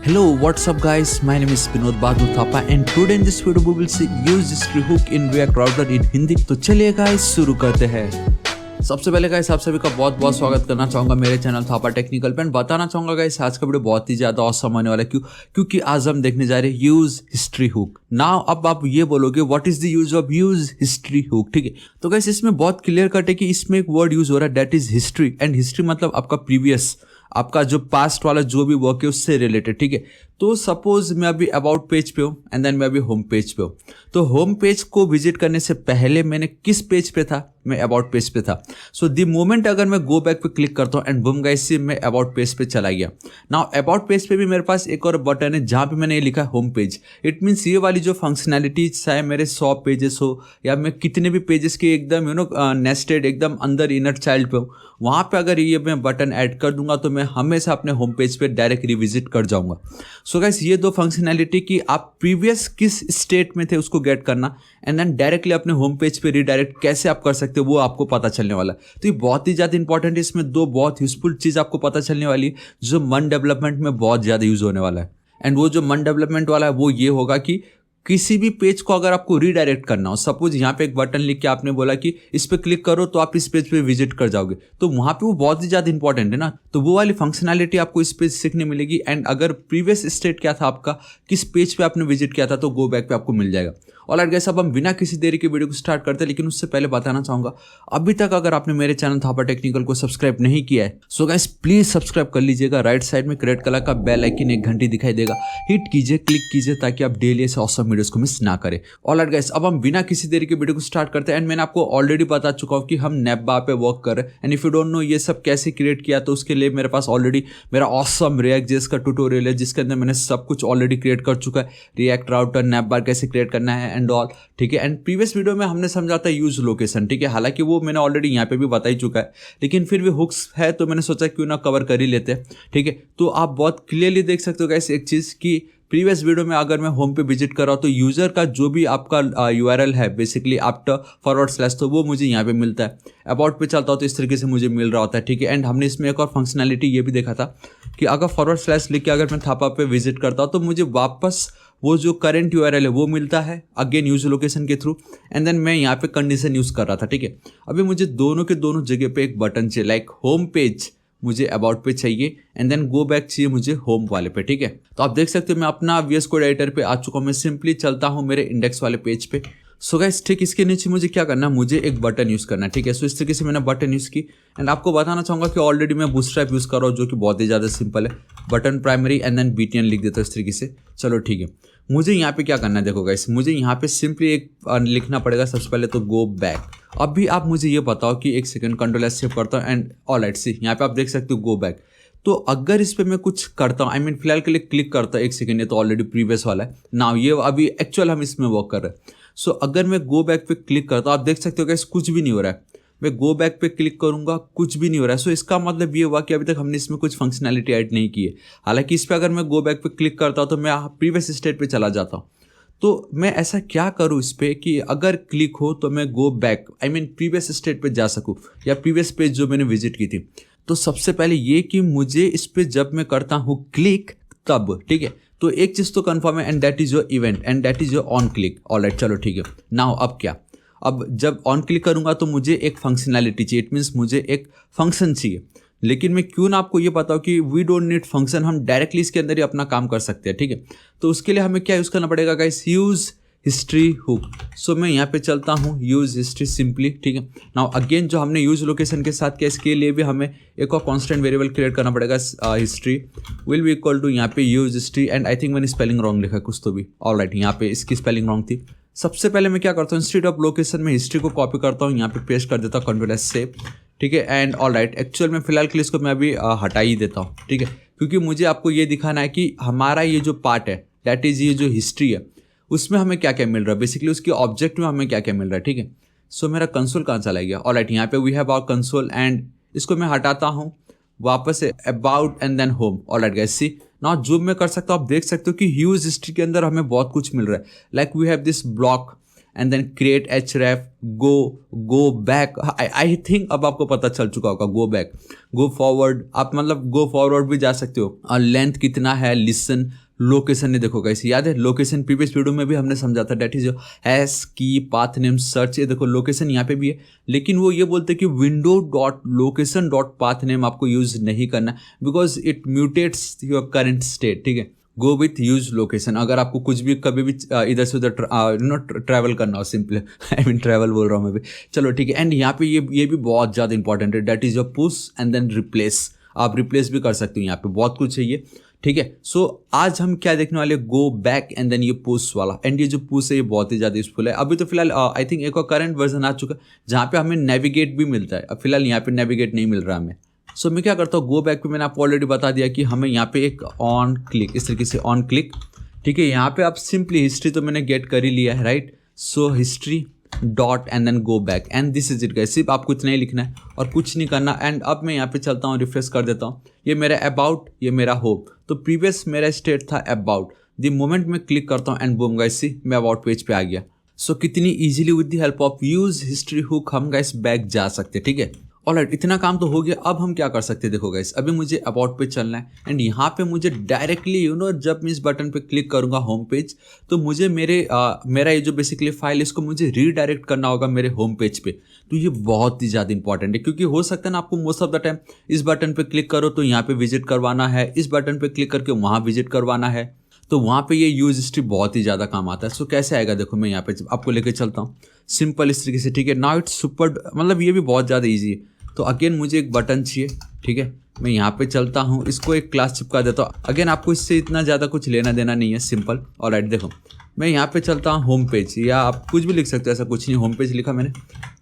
Hello, what's up guys? My name is Vinod Bahadur Thapa and today in this video we will see use history hook in React Router in Hindi. तो चलिए guys शुरू करते हैं। सबसे पहले guys आप सभी का बहुत बहुत स्वागत करना चाहूंगा मेरे चैनल थापा टेक्निकल पे। बताना चाहूंगा गाइस आज का वीडियो बहुत ही ज्यादा ऑसम होने वाला है। क्योंकि आज हम देखने जा रहे हैं यूज हिस्ट्री हुक। नाउ अब आप ये बोलोगे what is the use of use history hook, ठीक है। तो गाइस इसमें बहुत क्लियर कट है कि इसमें एक वर्ड यूज हो रहा है that is history, and history मतलब आपका प्रीवियस, आपका जो पास्ट वाला जो भी वर्क है उससे रिलेटेड, ठीक है। तो सपोज मैं अभी अबाउट पेज पे हूँ एंड देन मैं अभी होम पेज पे हूँ। तो होम पेज को विजिट करने से पहले मैंने किस पेज पे था? मैं अबाउट पेज पे था। सो द मोमेंट अगर मैं गो बैक पे क्लिक करता हूँ एंड बूम गाइस मैं अबाउट पेज पे चला गया। नाउ अबाउट पेज पे भी मेरे पास एक और बटन है जहाँ पे मैंने ये लिखा है होम पेज। इट मीन्स ये वाली जो फंक्शनैलिटी चाहे मेरे 100 पेजेस हो या मैं कितने भी पेजेस के एकदम नेस्टेड एकदम अंदर इनर चाइल्ड पे हूँ, वहाँ पे अगर ये मैं बटन ऐड कर दूंगा तो मैं हमेशा अपने होम पेज पे डायरेक्ट रिविजिट कर जाऊंगा। सो गाइस ये दो फंक्शनैलिटी कि आप प्रीवियस किस स्टेट में थे उसको गेट करना एंड देन डायरेक्टली अपने होम पेज पे रिडायरेक्ट कैसे आप कर सकते हो वो आपको पता चलने वाला है। तो ये बहुत ही ज़्यादा इंपॉर्टेंट है। इसमें दो बहुत यूजफुल चीज़ आपको पता चलने वाली है जो मन डेवलपमेंट में बहुत ज़्यादा यूज होने वाला है। एंड वो जो मन डेवलपमेंट वाला है वो ये होगा कि किसी भी पेज को अगर आपको रीडायरेक्ट करना हो, सपोज यहाँ पे एक बटन लिख के आपने बोला कि इस पे क्लिक करो तो आप इस पेज पे विजिट कर जाओगे, तो वहाँ पे वो बहुत ही ज़्यादा इंपॉर्टेंट है ना। तो वो वाली फंक्शनैलिटी आपको इस पेज सीखने मिलेगी। एंड अगर प्रीवियस स्टेट क्या था आपका, किस पेज पे आपने विजिट किया था, तो गो बैक पे आपको मिल जाएगा। ऑलराइट गाइस, अब हम बिना किसी देरी के वीडियो को स्टार्ट करते हैं, लेकिन उससे पहले बताना चाहूँगा अभी तक अगर आपने मेरे चैनल थापा टेक्निकल को सब्सक्राइब नहीं किया है सो गाइस प्लीज सब्सक्राइब कर लीजिएगा। राइट साइड में रेड कलर का बेल आइकन एक घंटी दिखाई देगा, हिट कीजिए, क्लिक कीजिए ताकि आप डेली ऐसे ऑसम वीडियोस को मिस ना करें। ऑलराइट गाइस, अब हम बिना किसी देरी के वीडियो को स्टार्ट करते हैं। एंड मैंने आपको ऑलरेडी बता चुका हूँ कि हम नेपबा पे वर्क कर रहे हैं। And if you don't know ये सब कैसे क्रिएट किया तो उसके लिए मेरे पास ऑलरेडी मेरा ऑसम रिएक्ट जेएस का ट्यूटोरियल है जिसके अंदर मैंने सब कुछ ऑलरेडी क्रिएट कर चुका है। रिएक्ट राउटर नेपबार कैसे क्रिएट करना है एंड ऑल, ठीक है। एंड प्रीवियस वीडियो में हमने समझा था यूज लोकेशन, ठीक है। हालांकि वो मैंने ऑलरेडी यहाँ पे भी बता ही चुका है, लेकिन फिर भी हुक्स है तो मैंने सोचा क्यों ना कवर कर ही लेते हैं, ठीक है। तो आप बहुत क्लियरली देख सकते हो गाइस एक चीज़ कि प्रीवियस वीडियो में अगर मैं होम पे विजिट कर रहा हूँ तो यूज़र का जो भी आपका यूआरएल है बेसिकली आफ्टर / तो वो मुझे यहाँ पे मिलता है। अबाउट पे चलता हो तो इस तरीके से मुझे मिल रहा होता है, ठीक है। एंड हमने इसमें एक और फंक्शनैलिटी ये भी देखा था कि अगर / लिख के अगर मैं थापा पे विजिट करता हूँ तो मुझे वापस वो जो करंट यूआरएल है वो मिलता है अगेन यूज लोकेशन के थ्रू। एंड देन मैं यहाँ पे कंडीशन यूज़ कर रहा था, ठीक है। अभी मुझे दोनों के दोनों जगह पे एक बटन चाहिए, लाइक होम पेज मुझे अबाउट पे चाहिए एंड देन गो बैक चाहिए मुझे होम वाले पे, ठीक है। तो आप देख सकते हो मैं अपना VS कोड एडिटर पे आ चुका हूँ। मैं सिंपली चलता हूँ मेरे इंडेक्स वाले पेज पे। सो गाइस ठीक इसके नीचे मुझे क्या करना है, मुझे एक बटन यूज़ करना है, ठीक है। सो इस तरीके से मैंने बटन यूज़ की एंड आपको बताना चाहूँगा कि ऑलरेडी मैं बूटस्ट्रैप यूज़ कर रहा हूँ जो कि बहुत ही ज़्यादा सिंपल है। Button primary and then BTN लिख देता हूँ इस तरीके से। चलो ठीक है, मुझे यहाँ पे क्या करना है, देखो गाइस मुझे यहाँ पे सिंपली एक लिखना पड़ेगा सबसे पहले तो गो बैक। अब भी आप मुझे ये बताओ कि एक सेकंड कंट्रोल सेव करता हूँ एंड ऑलराइट सी यहाँ पे आप देख सकते हो गो बैक। तो अगर इस पर मैं कुछ करता हूँ फिलहाल के लिए क्लिक करता हूँ, एक सेकंड, ये तो ऑलरेडी प्रीवियस वाला है ना, ये अभी एक्चुअल हम इसमें वर्क कर रहे हैं। सो अगर मैं गो बैक पे क्लिक करता हूँ आप देख सकते हो गाइस कुछ भी नहीं हो रहा है। मैं गो बैक पे क्लिक करूंगा कुछ भी नहीं हो रहा है। सो इसका मतलब ये हुआ कि अभी तक हमने इसमें कुछ फंक्शनैलिटी ऐड नहीं की है। हालांकि इस पर अगर मैं गो बैक पे क्लिक करता हूँ तो मैं प्रीवियस स्टेट पे चला जाता हूँ। तो मैं ऐसा क्या करूँ इस पर कि अगर क्लिक हो तो मैं गो बैक प्रीवियस स्टेट पे जा सकूँ या प्रीवियस पेज जो मैंने विजिट की थी। तो सबसे पहले ये कि मुझे इस पर जब मैं करता हूँ क्लिक तब, ठीक है। तो एक चीज़ तो कन्फर्म है and that is your event and that is your on click. Alright चलो ठीक है। नाउ अब क्या, अब जब ऑन क्लिक करूंगा तो मुझे एक फंक्शनैलिटी चाहिए, इट मीन्स मुझे एक फंक्शन चाहिए। लेकिन मैं क्यों ना आपको ये बताऊँ कि वी डोंट नीड फंक्शन, हम डायरेक्टली इसके अंदर ही अपना काम कर सकते हैं, ठीक है। तो उसके लिए हमें क्या यूज़ करना पड़ेगा गाइस, यूज़ हिस्ट्री हुक। सो मैं यहाँ पे चलता हूँ यूज़ हिस्ट्री सिंपली, ठीक है। नाउ अगेन जो हमने यूज लोकेशन के साथ किया इसके लिए भी हमें एक और कॉन्स्टेंट वेरिएबल क्रिएट करना पड़ेगा। History will be equal to यहाँ पे use history and I think मैंने स्पेलिंग रॉन्ग लिखा कुछ तो भी। ऑलराइट यहाँ पे इसकी स्पेलिंग रॉन्ग थी। सबसे पहले मैं क्या करता हूँ, इंस्टेड ऑफ लोकेशन में हिस्ट्री को कॉपी करता हूँ, यहाँ पे पेस्ट कर देता हूँ कंट्रोल सेव, ठीक है। एंड ऑलराइट एक्चुअल में फिलहाल के लिए इसको मैं अभी हटा ही देता हूँ, ठीक है। क्योंकि मुझे आपको ये दिखाना है कि हमारा ये जो पार्ट है दैट इज ये जो हिस्ट्री है उसमें हमें क्या क्या मिल रहा है, बेसिकली उसके ऑब्जेक्ट में हमें क्या क्या मिल रहा है, ठीक है। सो मेरा कंसोल कहाँ चला गया, ऑलराइट यहाँ पे we have our console and इसको मैं हटाता हूँ वापस से about and then home. Alright guys see now zoom में कर सकता हूँ, आप देख सकते हो कि ह्यूज हिस्ट्री के अंदर हमें बहुत कुछ मिल रहा है। Like we have this block and then create href, go back. I think अब आपको पता चल चुका होगा, गो बैक, गो फॉरवर्ड, आप मतलब गो फॉरवर्ड भी जा सकते हो। और लेंथ कितना है, लिसन, लोकेशन ने देखो गाइस, याद है लोकेशन प्रीवियस वीडियो में भी हमने समझा था, डेट इज हैश की पाथ नेम सर्च। ये देखो लोकेशन यहाँ पे भी है, लेकिन वो ये बोलते हैं कि window dot location dot path name आपको यूज नहीं करना because it mutates your current state. ठीक है, गो विथ यूज लोकेशन। अगर आपको कुछ भी कभी भी इधर से उधर ट्रैवल करना हो, सिंपल आई मीन ट्रैवल बोल रहा हूँ मैं भी, चलो ठीक है। एंड यहाँ पे ये भी बहुत ज़्यादा इंपॉर्टेंट है, that is your push and then replace. आप रिप्लेस भी कर सकते हो, यहाँ पे बहुत कुछ है ये। ठीक है, सो आज हम क्या देखने वाले, गो बैक एंड देन ये पुश वाला। एंड ये जो पुश है ये बहुत ही ज़्यादा यूजफुल है। अभी तो फिलहाल आई थिंक एक और करंट वर्जन आ चुका है जहाँ पे हमें नेविगेट भी मिलता है। अब फिलहाल यहाँ पे नेविगेट नहीं मिल रहा हमें। सो मैं क्या करता हूँ, गो बैक पे मैंने आपको ऑलरेडी बता दिया कि हमें यहाँ पे एक ऑन क्लिक, इस तरीके से ऑन क्लिक। ठीक है, यहाँ पे आप सिंपली हिस्ट्री तो मैंने गेट कर ही लिया है, right. So history dot and then go back and this is it guys. सिर्फ आपको इतना ही लिखना है और कुछ नहीं करना। एंड अब मैं यहाँ पे चलता हूँ, रिफ्रेश कर देता हूँ। ये मेरा अबाउट, ये मेरा होम। तो प्रीवियस मेरा स्टेट था अबाउट। द मोमेंट मैं क्लिक करता हूँ एंड बूम गाइस, सी मैं अबाउट पेज पे आ गया। सो कितनी easily with the help of use history hook हम गाइस बैक जा सकते। ठीक है, ऑलराइट, इतना काम तो हो गया। अब हम क्या कर सकते हैं, देखो गाइस, अभी मुझे अबाउट पे चलना है एंड यहाँ पे मुझे डायरेक्टली जब मैं इस बटन पे क्लिक करूँगा होम पेज, तो मुझे मेरा ये जो बेसिकली फाइल, इसको मुझे रीडायरेक्ट करना होगा मेरे होम पेज पे। तो ये बहुत ही ज़्यादा इंपॉर्टेंट है, क्योंकि हो सकता है ना आपको मोस्ट ऑफ द टाइम इस बटन पे क्लिक करो तो यहाँ पे विजिट करवाना है, इस बटन पे क्लिक करके वहाँ विजिट करवाना है, तो वहाँ पे ये यूज हिस्ट्री बहुत ही ज़्यादा काम आता है। सो कैसे आएगा, देखो मैं यहाँ पे आपको लेके चलता हूँ सिंपल इस तरीके से। ठीक है, नाउ इट्स सुपर, मतलब ये भी बहुत ज़्यादा ईजी है। तो अगेन मुझे एक बटन चाहिए। ठीक है, मैं यहाँ पे चलता हूँ, इसको एक क्लास चिपका देता हूँ। अगेन आपको इससे इतना ज़्यादा कुछ लेना देना नहीं है, सिंपल। ऑलराइट, देखो मैं यहाँ पे चलता हूँ होम पेज, या आप कुछ भी लिख सकते हो, ऐसा कुछ नहीं। होम पेज लिखा मैंने,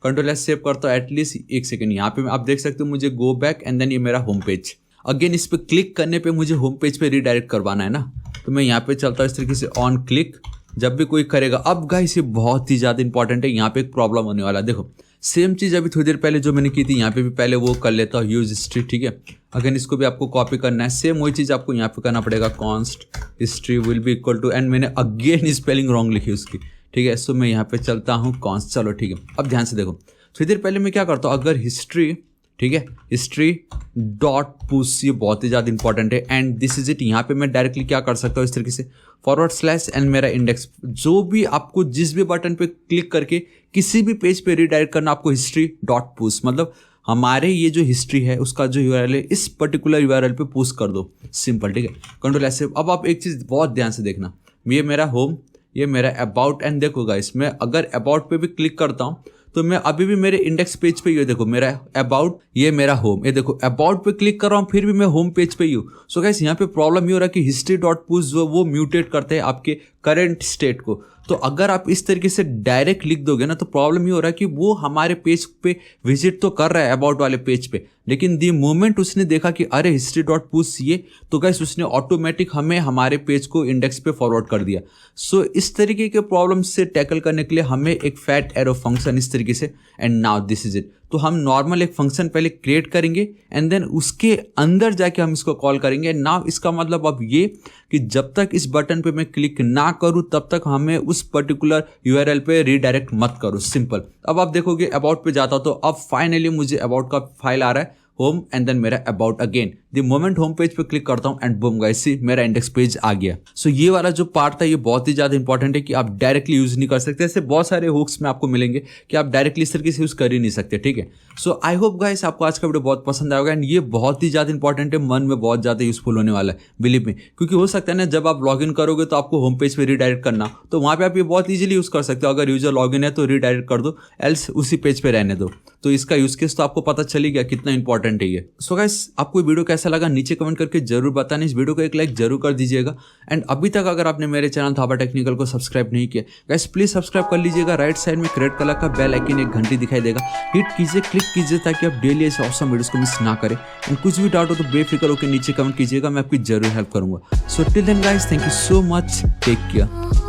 कंट्रोल एस सेव करता हूँ। एटलीस्ट एक सेकेंड, यहाँ पे आप देख सकते हो मुझे गो बैक एंड देन ये मेरा होम पेज। अगेन इस पर क्लिक करने पर मुझे होम पेज पर रीडायरेक्ट करवाना है ना, तो मैं यहाँ पे चलता हूँ इस तरीके से ऑन क्लिक। जब भी कोई करेगा, अब गाइस ये बहुत ही ज़्यादा इंपॉर्टेंट है, यहाँ पे एक प्रॉब्लम होने वाला है। देखो सेम चीज़ अभी थोड़ी देर पहले जो मैंने की थी, यहाँ पे भी पहले वो कर लेता हूँ, यूज हिस्ट्री। ठीक है, अगेन इसको भी आपको कॉपी करना है, सेम वही चीज़ आपको यहाँ पे करना पड़ेगा। Const history will be equal to, and मैंने अगेन स्पेलिंग रॉन्ग लिखी उसकी। ठीक है, सो मैं यहाँ पे चलता हूँ कॉन्स्ट। चलो ठीक है, अब ध्यान से देखो, थोड़ी देर पहले मैं क्या करता हूँ, अगर हिस्ट्री, ठीक है, हिस्ट्री डॉट पुश, ये बहुत ही ज़्यादा इंपॉर्टेंट है। एंड दिस इज इट, यहाँ पे मैं डायरेक्टली क्या कर सकता हूँ, इस तरीके से फॉरवर्ड स्लैश एंड मेरा इंडेक्स। जो भी आपको जिस भी बटन पे क्लिक करके किसी भी पेज पे रीडायरेक्ट करना, आपको हिस्ट्री डॉट पुश, मतलब हमारे ये जो हिस्ट्री है उसका जो यूआरएल है, इस पर्टिकुलर यूआरएल पे पुश कर दो, सिंपल। ठीक है, कंट्रोल एस। अब आप एक चीज़ बहुत ध्यान से देखना, ये मेरा होम, ये मेरा अबाउट। एंड देखो गाइस, मैं अगर अबाउट पे भी क्लिक करता हूँ तो मैं अभी भी मेरे इंडेक्स पेज पे ही हूँ। देखो मेरा अबाउट, ये मेरा होम। ये देखो अबाउट पे क्लिक कर रहा हूँ, फिर भी मैं होम पेज पे ही हूँ। सो गाइस यहाँ पे प्रॉब्लम ये हो रहा है कि हिस्ट्री डॉट पुश जो वो म्यूटेट करते हैं आपके करंट स्टेट को। तो अगर आप इस तरीके से डायरेक्ट लिख दोगे ना, तो प्रॉब्लम ये हो रहा है कि वो हमारे पेज पे विजिट तो कर रहा है अबाउट वाले पेज पे, लेकिन दी मोमेंट उसने देखा कि अरे हिस्ट्री डॉट पुश ये, तो गाइस उसने ऑटोमेटिक हमें हमारे पेज को इंडेक्स पे फॉरवर्ड कर दिया। सो इस तरीके के प्रॉब्लम से टैकल करने के लिए हमें एक फैट एरो फंक्शन इस तरीके से, and now this is it. तो हम नॉर्मल एक फंक्शन पहले क्रिएट करेंगे एंड देन उसके अंदर जाके हम इसको कॉल करेंगे। नाउ इसका मतलब अब ये कि जब तक इस बटन पे मैं क्लिक ना करूं तब तक हमें उस पर्टिकुलर यूआरएल पे रीडायरेक्ट मत करो, सिंपल। अब आप देखोगे अबाउट पे जाता तो अब फाइनली मुझे अबाउट का फाइल आ रहा है, होम एंड देन मेरा about. Again the moment home page पे क्लिक करता हूँ एंड बूम गाइस, सी मेरा इंडेक्स पेज आ गया। सो ये वाला जो पार्ट था ये बहुत ही ज्यादा इंपॉर्टेंट है कि आप डायरेक्टली यूज नहीं कर सकते। ऐसे बहुत सारे हुक्स में आपको मिलेंगे कि आप डायरेक्टली इस तरीके से यूज कर ही नहीं सकते। ठीक है, सो आई होप गाइस आपको आज का वीडियो बहुत पसंद आएगा एंड ये बहुत ही ज्यादा इंपॉर्टेंट है, मन में बहुत ज्यादा यूजफुल होने वाला है, बिलीव में। क्योंकि हो सकता है ना जब आप लॉग इन करोगे तो आपको होम पेज पे रीडायरेक्ट करना, तो वहां पे आप ये बहुत इजीली यूज कर सकते हो। अगर यूजर लॉग इन है तो रीडायरेक्ट कर दो, एल्स उसी पेज पे रहने दो। तो इसका यूज केस तो आपको पता चल ही गया कितना इंपॉर्टेंट है ये। सो गाइस आपको वीडियो कैसा लगा नीचे कमेंट करके जरूर बताना। इस वीडियो को एक लाइक जरूर कर दीजिएगा एंड अभी तक अगर आपने मेरे चैनल थापा टेक्निकल को सब्सक्राइब नहीं किया गाइस, प्लीज सब्सक्राइब कर लीजिएगा। राइट साइड में रेड कलर का बेल आइकन एक घंटी दिखाई देगा, हिट कीजिए, क्लिक कीजिए ताकि आप डेली ऐसे ऑसम वीडियोस को मिस ना करें। एंड कुछ भी डाउट हो तो बेफिक्र होकर नीचे कमेंट कीजिएगा, मैं आपकी जरूर हेल्प करूंगा। So till then guys, thank you so much, take care.